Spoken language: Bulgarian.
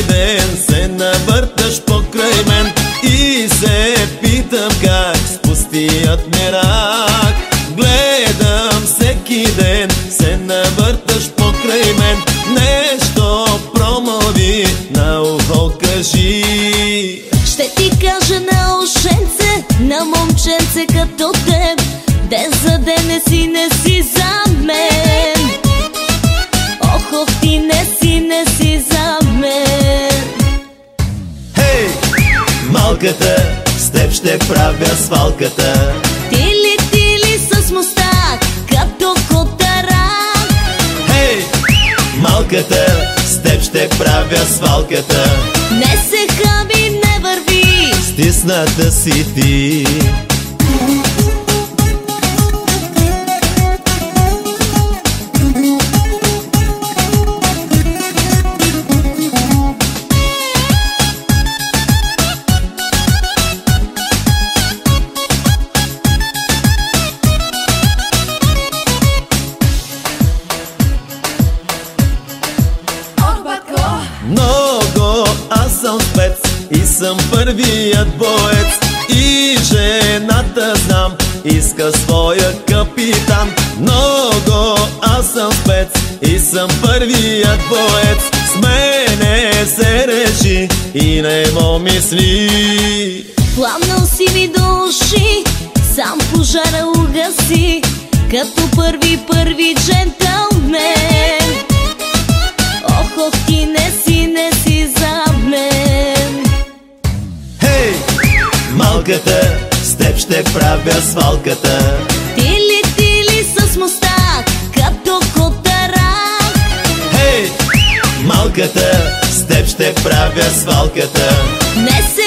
ден се навърташ покрай мен и се питам как с пустият ми рак. Гледам всеки ден се навърташ покрай мен. Нещо промълви на ухо кажи. Ще ти кажа на ушенце, на момченце като теб, ден за ден не си за мен. Ох, ти не си за мен. Хей, малката, с теб ще правя свалката. Тили с мустак, като котарак. Хей, малката, с теб ще правя свалката. Не се хаби, не върви, стисната си ти. Много, аз съм спец и съм първият боец. И жената знам, иска своя капитан. Много, аз съм спец и съм първият боец. С мене се реши и не му мисли. пламнал си ми до уши, сам пожара угаси, като първи джентълмен. Ох, ти не си за мен. Хей, малката, с теб ще правя свалката. Тили с мустак, като котарак. Хей, малката, с теб ще правя свалката. Не се